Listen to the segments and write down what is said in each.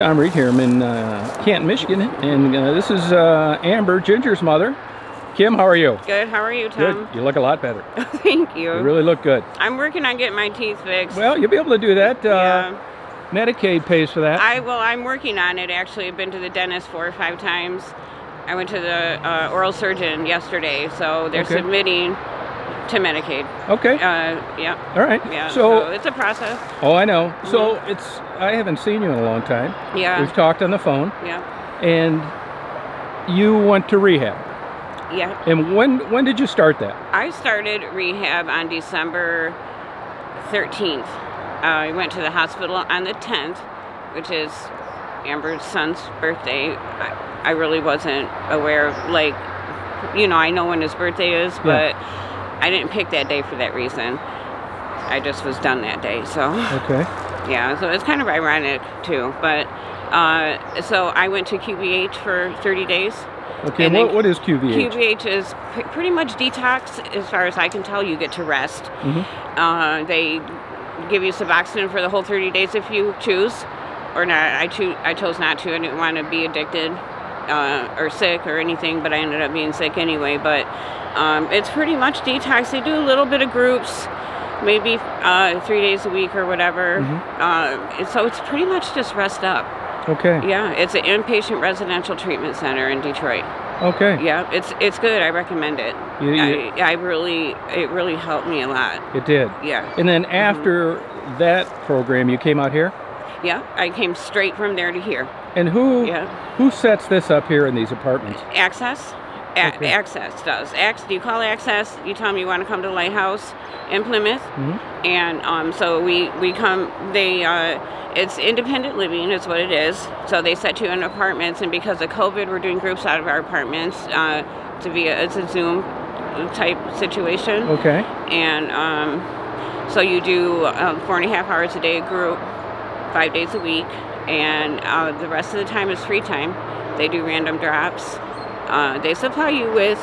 I'm Reed here. I'm in Canton, Michigan, and this is Amber, Ginger's mother. Kim, how are you? Good. How are you, Tom? Good. You look a lot better. Thank you. You really look good. I'm working on getting my teeth fixed. Well, you'll be able to do that. Yeah. Medicaid pays for that. I'm working on it, actually. I've been to the dentist 4 or 5 times. I went to the oral surgeon yesterday, so they're submitting to Medicaid. Okay. Yeah. All right. Yeah. So it's a process. Oh, I know. So I haven't seen you in a long time. Yeah. We've talked on the phone. Yeah. And you went to rehab. Yeah. And when did you start that? I started rehab on December 13th. I went to the hospital on the 10th, which is Amber's son's birthday. I really wasn't aware, like, I know when his birthday is, but I didn't pick that day for that reason. I just was done that day, so. Okay. Yeah, so it's kind of ironic too, but so I went to QVH for 30 days. Okay, and what is QVH? QVH is pretty much detox, as far as I can tell. You get to rest. They give you Suboxone for the whole 30 days if you choose, or not. I chose not to. I didn't want to be addicted or sick or anything, but I ended up being sick anyway. But it's pretty much detox. They do a little bit of groups, maybe 3 days a week or whatever. So it's pretty much just rest up. Okay. Yeah, it's an inpatient residential treatment center in Detroit. Okay. Yeah, it's good. I recommend it. It really helped me a lot. It did. Yeah. And then after that program, you came out here? Yeah, I came straight from there to here. And who sets this up here in these apartments? Access. Access does. Do you call Access? You tell them you want to come to Lighthouse in Plymouth, and so we come. It's independent living is what it is. So they set you in apartments, and because of COVID, we're doing groups out of our apartments it's a Zoom type situation. Okay. And so you do 4.5 hours a day group, 5 days a week, and the rest of the time is free time. They do random drops. They supply you with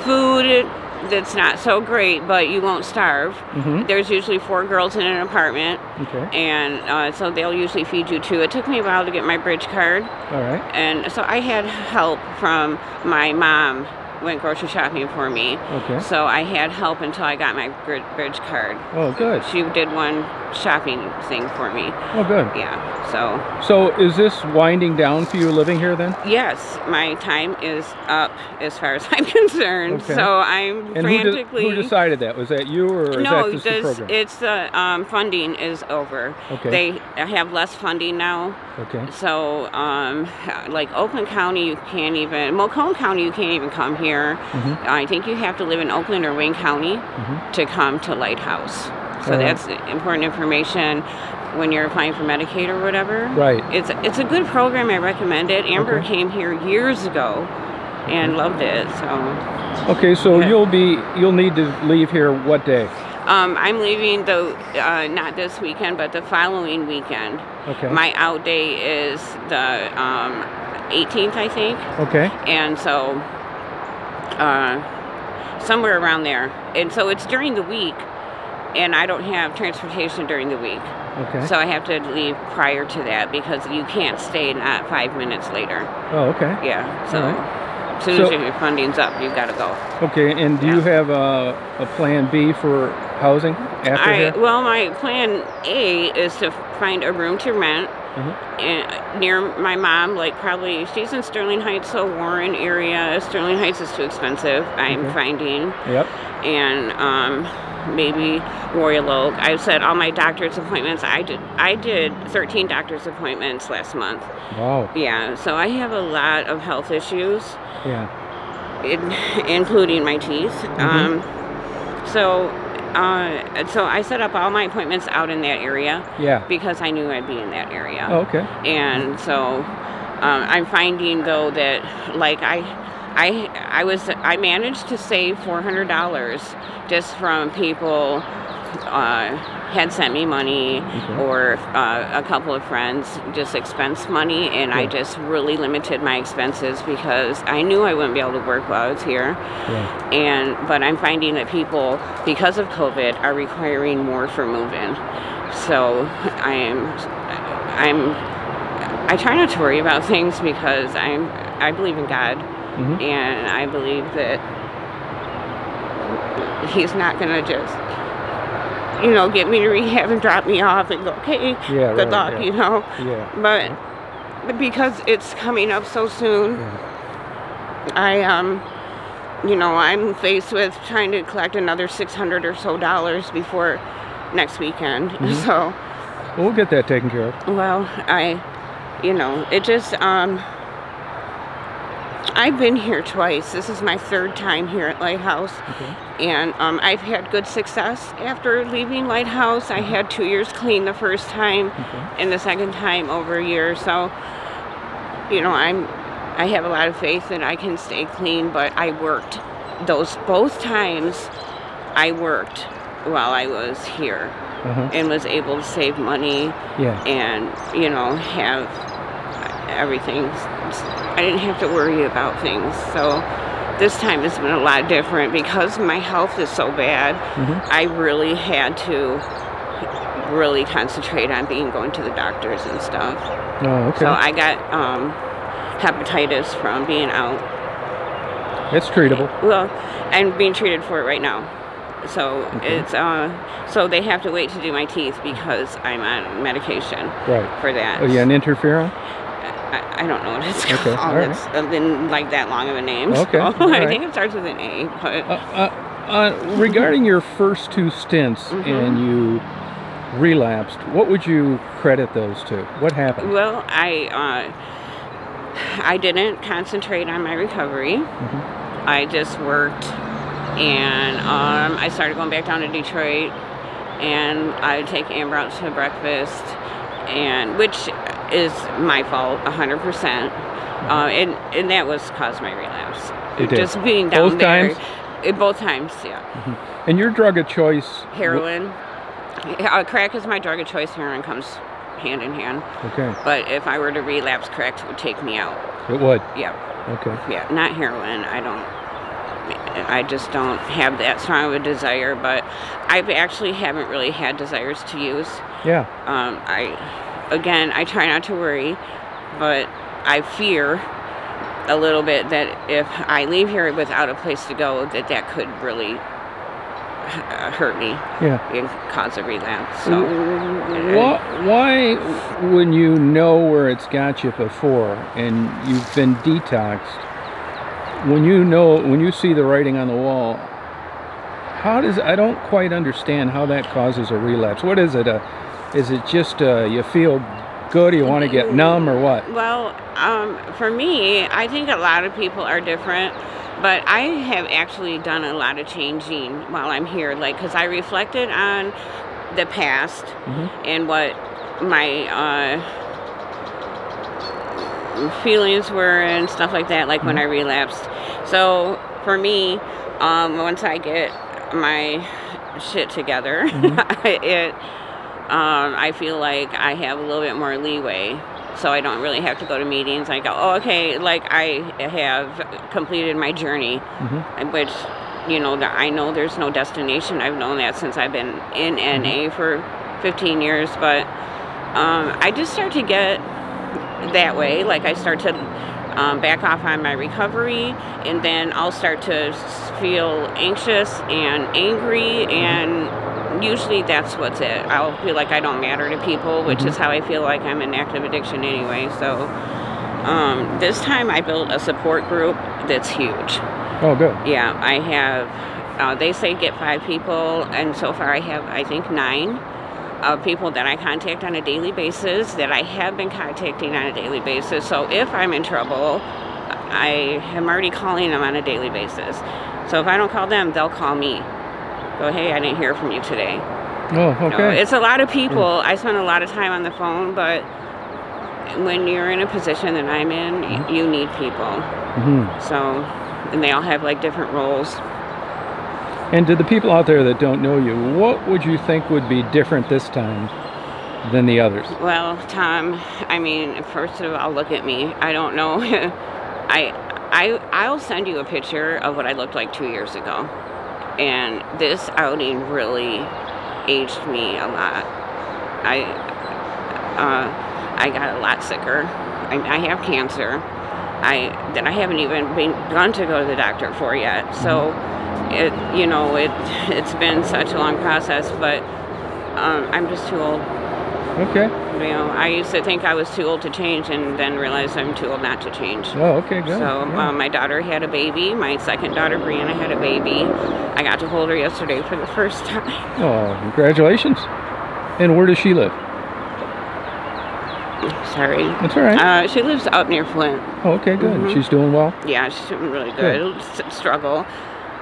food that's not so great, but you won't starve. There's usually 4 girls in an apartment, and so they'll usually feed you 2. It took me a while to get my bridge card. All right. And so I had help from my mom. Went grocery shopping for me. Okay. So I had help until I got my bridge card. Oh, good. She did one shopping thing for me. Oh, good. Yeah. So is this winding down for you living here then? Yes, my time is up as far as I'm concerned. Okay. So I'm frantically. Who decided that? Was that you, or is that just the program? It's the funding is over. Okay. They have less funding now. Okay. So like Oakland County, you can't even. Macomb County, you can't even come here. I think you have to live in Oakland or Wayne County to come to Lighthouse. So that's important information when you're applying for Medicaid or whatever. Right. It's a good program. I recommend it. Amber came here years ago and loved it. So. Okay, so you'll need to leave here what day? I'm leaving not this weekend, but the following weekend. Okay. My out day is the 18th, I think. Okay. And so somewhere around there. And so it's during the week, and I don't have transportation during the week. Okay. So I have to leave prior to that because you can't stay not 5 minutes later. Oh, okay. Yeah. So as soon as your funding's up, you've got to go. Okay. And do you have a plan B for housing after that? Well, my plan A is to find a room to rent near my mom. Like probably she's in Sterling Heights, so Warren area. Sterling Heights is too expensive. I'm finding. Yep. And maybe Royal Oak. I've set all my doctor's appointments. I did 13 doctor's appointments last month. Wow. Yeah, so I have a lot of health issues. Yeah. Including my teeth. So I set up all my appointments out in that area. Yeah. Because I knew I'd be in that area. Oh, okay. And so I'm finding though that like I managed to save $400 just from people had sent me money or a couple of friends just expense money, and I just really limited my expenses because I knew I wouldn't be able to work while I was here. But I'm finding that people, because of COVID, are requiring more for move-in. So I try not to worry about things because I believe in God, and I believe that He's not gonna just, you know, get me to rehab and drop me off and go, okay, good luck, you know. But because it's coming up so soon, you know, I'm faced with trying to collect another $600 or so before next weekend. So we'll get that taken care of. Well, you know, it just, I've been here twice. This is my third time here at Lighthouse. And I've had good success after leaving Lighthouse. I had 2 years clean the first time, and the second time over a year. So, you know, I have a lot of faith that I can stay clean, but I worked both times. I worked while I was here and was able to save money and, you know, have everything. I didn't have to worry about things. So this time has been a lot different because my health is so bad. I really had to really concentrate on going to the doctors and stuff. So I got hepatitis from being out. It's treatable. Well, I'm being treated for it right now. So it's so they have to wait to do my teeth because I'm on medication for that. Oh yeah, an interferon? I don't know what it's called. It's been like that long of a name. So I think it starts with an A. But regarding your first 2 stints and you relapsed, what would you credit those to? What happened? Well, I didn't concentrate on my recovery. I just worked, and I started going back down to Detroit, and I would take Amber out to breakfast, and which is my fault 100%, and that was caused my relapse. Just being down both there. Times? Both times, And your drug of choice? Heroin. Crack is my drug of choice. Heroin comes hand in hand. But if I were to relapse, crack would take me out. It would? Yeah. Yeah, not heroin. I just don't have that strong of a desire, but I actually haven't really had desires to use. I try not to worry, but I fear a little bit that if I leave here without a place to go, that could really hurt me and cause a relapse. So why, when you know where it's got you before and you've been detoxed, when you see the writing on the wall, I don't quite understand how that causes a relapse. What is it? Is it just you feel good, you want to get numb, or what? Well, for me, I think a lot of people are different, but I have actually done a lot of changing while I'm here, like, because I reflected on the past and what my feelings were and stuff like that, like when I relapsed. So for me, once I get my shit together, I feel like I have a little bit more leeway, so I don't really have to go to meetings. I go, oh, okay, like I have completed my journey, which, you know, I know there's no destination. I've known that since I've been in NA for 15 years, but I just start to get that way. Like I start to back off on my recovery, and then I'll start to feel anxious and angry, and usually that's what's it. I'll feel like I don't matter to people, which is how I feel like I'm in active addiction anyway. So this time I built a support group that's huge. Oh, good. Yeah, I have, they say get 5 people, and so far I have, I think, 9 of people that I contact on a daily basis, that I have been contacting on a daily basis. So if I'm in trouble, I am already calling them on a daily basis. So if I don't call them, they'll call me. Go, hey, I didn't hear from you today. Oh, okay. You know, it's a lot of people. I spend a lot of time on the phone, but when you're in a position that I'm in, you need people. So, and they all have like different roles. And to the people out there that don't know you, what would you think would be different this time than the others? Well, Tom, I mean, first of all, look at me. I don't know. I'll send you a picture of what I looked like 2 years ago. And this outing really aged me a lot. I got a lot sicker. I have cancer. That I haven't even begun to go to the doctor for yet. So, it's been such a long process, but I'm just too old. Okay. I used to think I was too old to change, and then realized I'm too old not to change. Oh, okay, good. So yeah. my daughter had a baby. My second daughter, Brianna, had a baby. I got to hold her yesterday for the first time. Oh, congratulations. And where does she live? Sorry. That's all right. She lives up near Flint. Oh, okay, good. She's doing well? Yeah, she's doing really good. Struggle.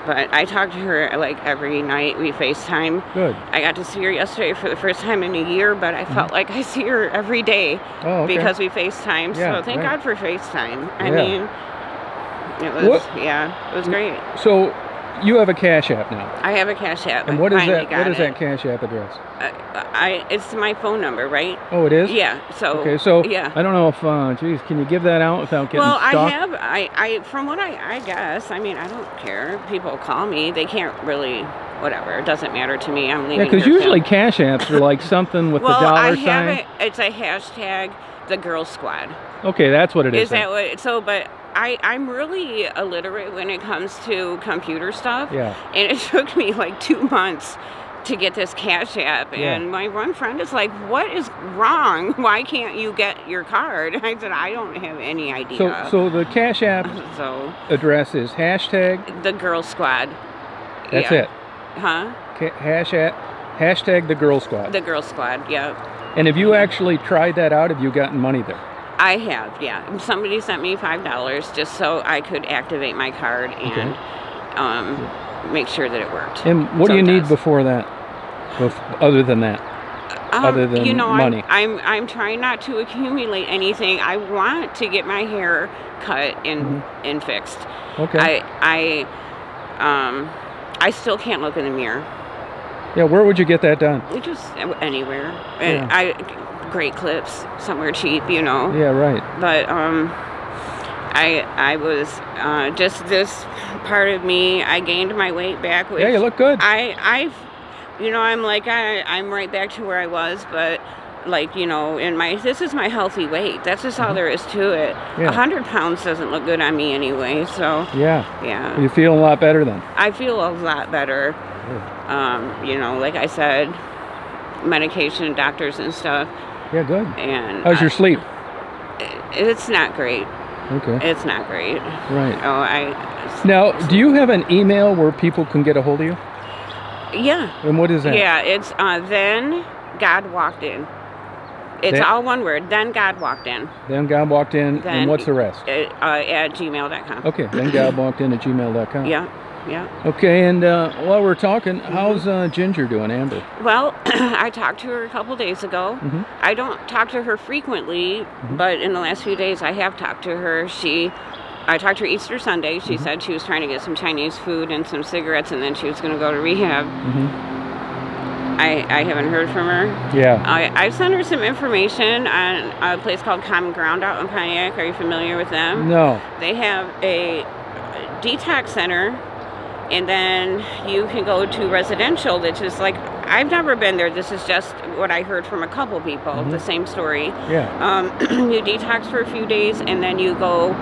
But I talk to her like every night. We FaceTime. Good. I got to see her yesterday for the first time in a year, but I felt like I see her every day because we FaceTime. Yeah, so thank God for FaceTime. I Yeah. mean, it was great. So you have a Cash App now. I have a Cash App. And what is that? What is it. that Cash App address? It's my phone number, right? Oh, it is? Yeah. So. Okay. So yeah. I don't know if, geez, can you give that out without getting Well, stalked? from what I guess, I mean, I don't care. People call me. They can't really, whatever. It doesn't matter to me. I'm leaving. Yeah, because usually Cash Apps are like something with the dollar sign. Well, I have it. It's a hashtag, the Girl Squad. Okay, that's what it is. Is that what? So, but I'm really illiterate when it comes to computer stuff. Yeah. And it took me like 2 months to get this Cash App. Yeah. And my one friend is like, what is wrong? Why can't you get your card? I said, I don't have any idea. So the Cash App address is hashtag the Girl Squad. That's yeah. it. Huh? Hashtag the Girl Squad. The Girl Squad, yeah. And have you actually tried that out? Have you gotten money there? I have, yeah. Somebody sent me $5 just so I could activate my card and make sure that it worked. And what do you need before that? Other than that? Other than money? I'm trying not to accumulate anything. I want to get my hair cut and fixed. Okay. I still can't look in the mirror. Yeah, where would you get that done? Just anywhere. And great clips, somewhere cheap, Yeah, right. But I was just this part of me. I gained my weight back. Which yeah, you look good. I'm right back to where I was, but like this is my healthy weight. That's just all there is to it. Yeah. 100 pounds doesn't look good on me anyway. So yeah. You feel a lot better then. I feel a lot better. Like I said, medication, doctors and stuff. Yeah, good. And how's your sleep? It's not great. Okay. It's not great. Right. Oh, Now, do you have an email where people can get a hold of you? Yeah. And what is that? Yeah, it's Then God Walked In. It's all one word. Then God Walked In. Then God Walked In. And what's the rest? At gmail.com. Okay. Then God Walked In at gmail.com. Yeah. Yeah. Okay, and while we're talking, how's Ginger doing, Amber? Well, I talked to her a couple days ago. I don't talk to her frequently, but in the last few days I have talked to her. I talked to her Easter Sunday. She said she was trying to get some Chinese food and some cigarettes, and then she was going to go to rehab. I haven't heard from her. Yeah. I sent her some information on a place called Common Ground out in Pontiac. Are you familiar with them? No. They have a detox center. And then you can go to residential, which is like, I've never been there. This is just what I heard from a couple people, the same story. Yeah. You detox for a few days, and then you go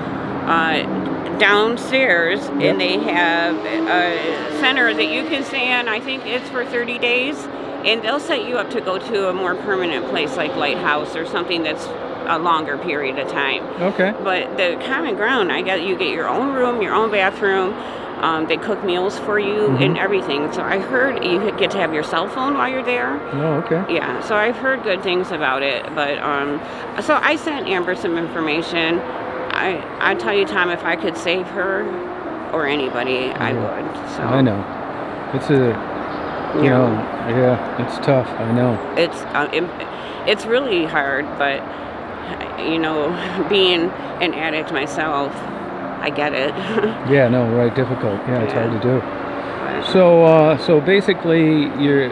downstairs, and they have a center that you can stay in. I think it's for 30 days, and they'll set you up to go to a more permanent place like Lighthouse or something that's a longer period of time. Okay. But the Common Ground, you get your own room, your own bathroom. They cook meals for you and everything. So I heard you get to have your cell phone while you're there. Oh, okay. Yeah, so I've heard good things about it. But so I sent Amber some information. I tell you, Tom, if I could save her or anybody, I would. So I know. It's it's tough. I know. It's really hard, but being an addict myself, I get it. Yeah, no, right, difficult. Yeah, it's hard to do. So basically, you're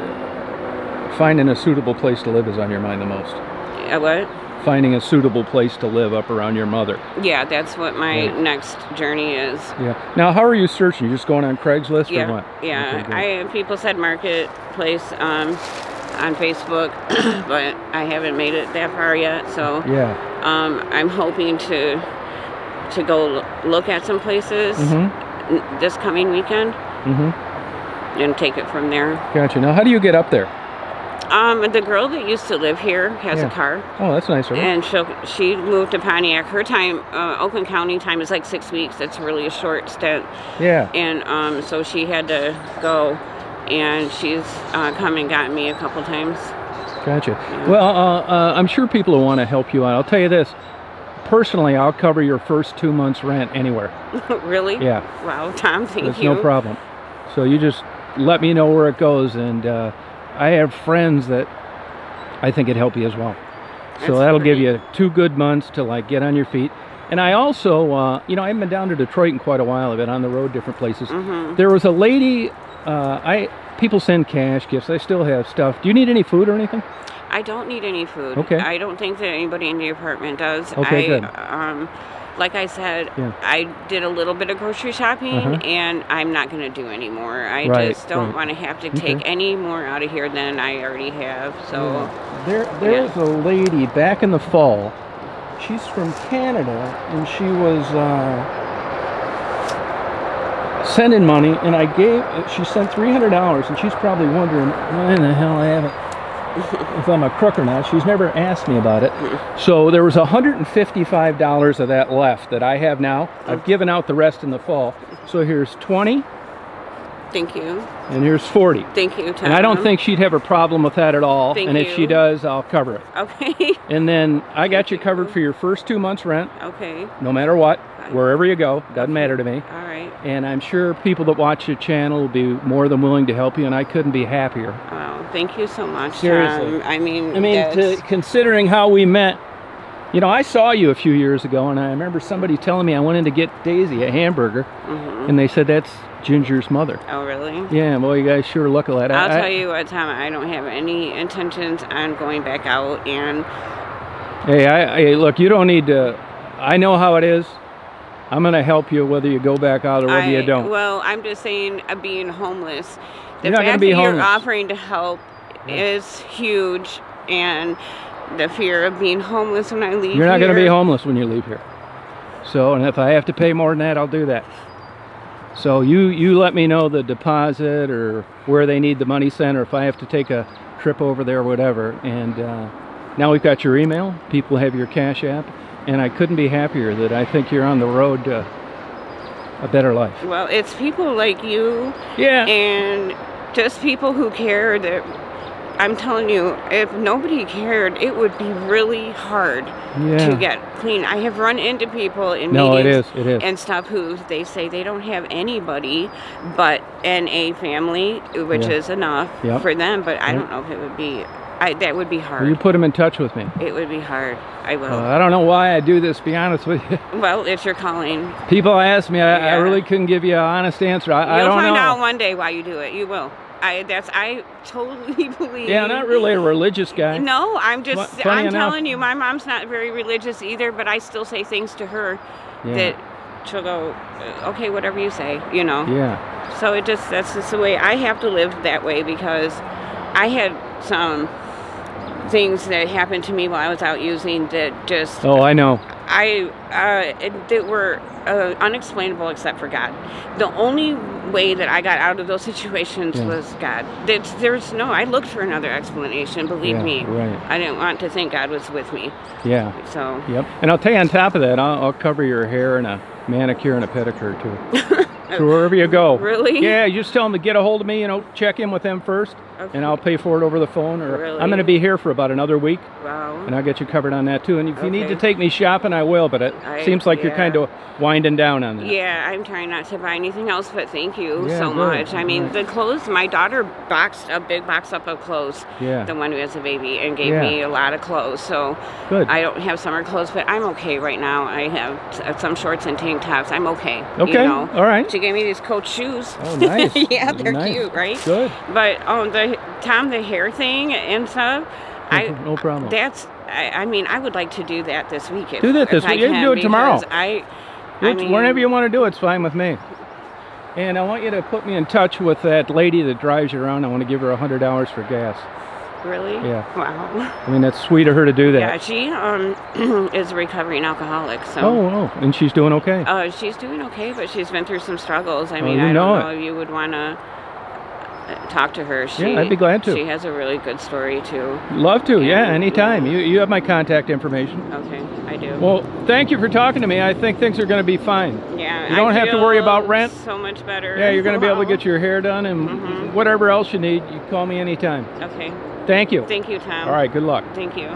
finding a suitable place to live is on your mind the most. What? Finding a suitable place to live up around your mother. Yeah, that's what my next journey is. Yeah. Now, how are you searching? You're just going on Craigslist or what? Yeah. Okay, people said Marketplace on Facebook, but I haven't made it that far yet, so Yeah. I'm hoping to go look at some places this coming weekend and take it from there. Gotcha. Now, how do you get up there? The girl that used to live here has a car. Oh, that's nice of her. And she moved to Pontiac. Her time, Oakland County time is like 6 weeks. It's really a short stint. Yeah. And so she had to go, and she's come and gotten me a couple times. Gotcha. Yeah. Well, I'm sure people will want to help you out. I'll tell you this. Personally, I'll cover your first 2 months' rent anywhere. Really? Yeah. Wow, Tom, thank you. There's no problem. So you just let me know where it goes, and I have friends that I think it'd help you as well. So that'll give you 2 good months to like get on your feet. And I also, you know, I haven't been down to Detroit in quite a while. I've been on the road, different places. There was a lady, people send cash gifts. I still have stuff. Do you need any food or anything? I don't need any food. Okay. I don't think that anybody in the apartment does. Okay, good. Like I said, I did a little bit of grocery shopping, and I'm not going to do any more. I just don't want to have to take any more out of here than I already have. So there's a lady back in the fall. She's from Canada, and she was sending money, and she sent $300, and she's probably wondering why in the hell I haven't, if I'm a crook or not. She's never asked me about it. So there was $155 of that left that I have now. I've given out the rest in the fall. So here's 20. Thank you. And here's 40. Thank you, Tom. And I don't think she'd have a problem with that at all. Thank and you. if she does, I'll cover it. Okay. And then I got you covered for your first 2 months rent. Okay. No matter what, wherever you go, doesn't matter to me. All right. And I'm sure people that watch your channel will be more than willing to help you, and I couldn't be happier. Wow, thank you so much, Seriously. Tom. I mean, considering how we met, you know, I saw you a few years ago, and I remember somebody telling me I went in to get Daisy a hamburger, and they said that's Ginger's mother. Oh, really? Yeah, well, you guys sure look alike. I'll tell you what, Tom, I don't have any intentions on going back out, and... Hey, look, you don't need to... I know how it is. I'm going to help you whether you go back out or whether you don't. Well, I'm just saying, being homeless, the fact that you're offering to help is huge, and the fear of being homeless when I leave You're not going to be homeless when you leave here. So, and if I have to pay more than that, I'll do that. So you let me know the deposit or where they need the money sent, or if I have to take a trip over there or whatever. And now we've got your email. People have your Cash App. And I couldn't be happier that I think you're on the road to a better life. Well, it's people like you, and just people who care. That I'm telling you, if nobody cared, it would be really hard to get clean. I have run into people in meetings it is. and stuff who they say they don't have anybody but NA family, which is enough for them. But I don't know if it would be. That would be hard. Will you put them in touch with me? It would be hard. I will. I don't know why I do this, to be honest with you. Well, it's your calling. People ask me, I really couldn't give you an honest answer. I don't know. You'll find out one day why you do it. You will. I totally believe. Yeah, I'm not really a religious guy. No, I'm telling you, my mom's not very religious either, but I still say things to her that she'll go, okay, whatever you say, you know. Yeah. So that's just the way I have to live that way, because I had some things that happened to me while I was out using that just... Oh, I know. That were unexplainable except for God. The only way that I got out of those situations was God. I looked for another explanation, believe me. Right. I didn't want to think God was with me. Yeah. So... Yep. And I'll tell you, on top of that, I'll cover your hair and a manicure and a pedicure, too. So wherever you go. Really? Yeah, you just tell them to get a hold of me, you know, check in with them first, and I'll pay for it over the phone. Or I'm going to be here for about another week. Wow. And I'll get you covered on that too. And if you need to take me shopping, I will, but it seems like you're kind of winding down on that. Yeah, I'm trying not to buy anything else, but thank you so much. I mean, the clothes, my daughter boxed a big box up of clothes, the one who has a baby, and gave me a lot of clothes. So I don't have summer clothes, but I'm okay right now. I have some shorts and tank tops. I'm okay. Okay, you know? All right. She gave me these Coach shoes. Oh, nice. Yeah, they're cute, right? Good. But the hair thing and stuff, no problem. I mean, I would like to do that this weekend. Do that this week. You can do it tomorrow. I mean, whenever you want to do it, it's fine with me. And I want you to put me in touch with that lady that drives you around. I want to give her $100 for gas. Really? Yeah. Wow. I mean, that's sweet of her to do that. Yeah, she is a recovering alcoholic. So. Oh, and she's doing okay. She's doing okay, but she's been through some struggles. I Oh, mean, you I know don't know if you would want to talk to her. Yeah, I'd be glad to. She has a really good story too. Love to, yeah, anytime. You have my contact information. Okay, I do. Well, thank you for talking to me. I think things are going to be fine. Yeah, you don't have to worry about rent. So much better. Yeah, you're going to be able to get your hair done and whatever else you need. You call me anytime. Okay. Thank you. Thank you, Tom. All right, good luck. Thank you.